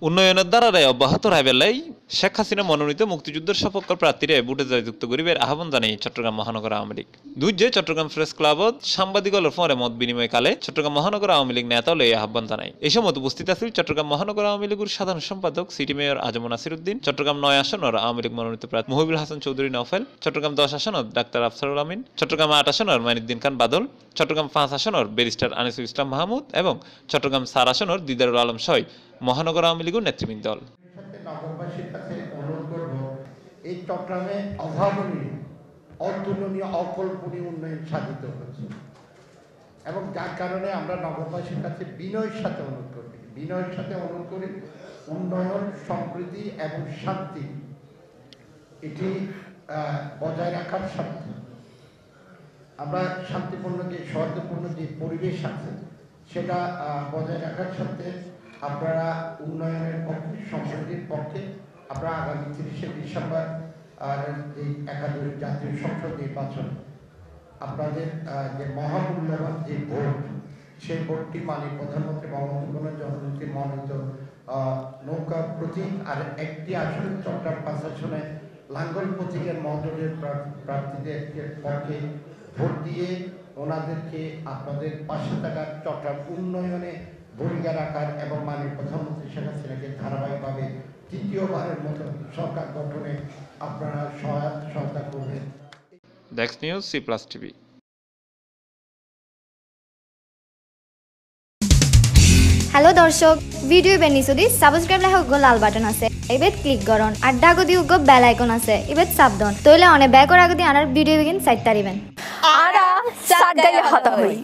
উন্নয়নের দ্বারাই অব্যাহত রায়বেলায় শেখ হাসিনা মনোনীত মুক্তিযুদ্ধের সপক্ষ প্রার্থীরা ভোটে জয়যুক্ত করিবের আহ্বান জানাই চট্টগ্রাম মহানগর আওয়ামী লীগ দুইজে চট্টগ্রাম প্রেস ক্লাবত সাংবাদিকদের পরে মত বিনিময় কালে চট্টগ্রাম মহানগর আওয়ামী লীগ নেতাল এই আহ্বান জানায়। এই সময় উপস্থিত আছেন চট্টগ্রাম মহানগর আওয়ামী লীগের সাধারণ সম্পাদক সিটি মেয়র আজম নাসির উদ্দিন, চট্টগ্রাম 9 আসনের আওয়ামী লীগ মনোনীত প্রার্থী মহিবুল হাসান চৌধুরী নওফেল, চট্টগ্রাম 10 আসনের ডাক্তার আফসারুল আমিন, চট্টগ্রাম 8 আসনের মাইনুদ্দিন খান বাদল, চট্টগ্রাম 5 আসনের ব্যারিস্টার আনিসুল ইসলাম মাহমুদ এবং চট্টগ্রাম 4 আসনের দিদারুল আলম সহ মহানগর আওয়ামী লীগের নেতৃবৃন্দ দল। নগরবাসীর কাছে অনুরোধ করব, এই চট্টগ্রামে অভাবনীয়, অতুলনীয়, অকল্পনীয় উন্নয়ন সাধিত হচ্ছে এবং যার কারণে আমরা নগরবাসীর কাছে বিনয়ের সাথে অনুরোধ করি উন্নয়ন, সমৃদ্ধি এবং শান্তি এটি বজায় রাখার সাথে আমরা শান্তিপূর্ণ যে সৌহার্দ্যপূর্ণ যে পরিবেশ আছে সেটা বজায় রাখার সাথে আপনারা উন্নয়নের পক্ষে, সমৃদ্ধির পক্ষে আপনারা আগামী 30শে ডিসেম্বর এই একাদশ জাতীয় সংসদ নির্বাচন আপনাদের যে মহামূল্যবান যে ভোট, সেই ভোটটি মাননীয় প্রধানমন্ত্রী বঙ্গবন্ধু জননেত্রী মনোনীত নৌকা প্রতীক আর একটি আসন চট্টগ্রাম 5 আসনে লাঙ্গল প্রতীকের মণ্ডলের প্রার্থীদের পক্ষে ভোট দিয়ে ওনাদেরকে আপনাদের পাশে থাকার চট্টগ্রাম উন্নয়নে ভূমিকা রাখার এবং মাননীয় প্রধানমন্ত্রী শেখ হাসিনাকে ধারাবাহিকভাবে তৃতীয়বারের মতো সরকার গঠনে আপনারা সহায়তা করবেন। Desk news C+TV। হ্যালো দর্শক, ভিডিও বেনিসুদি সাবস্ক্রাইব লেখা লাল বাটন আছে, এবেত ক্লিক করুন। আর ডাগদি উগ বেল আইকন আছে, এবেত সাবধান। তইলে অনে ব্যাকর আগদি আনার ভিডিও বিগিন সাইট তারিবেন। আরা সাগাই হতা হই।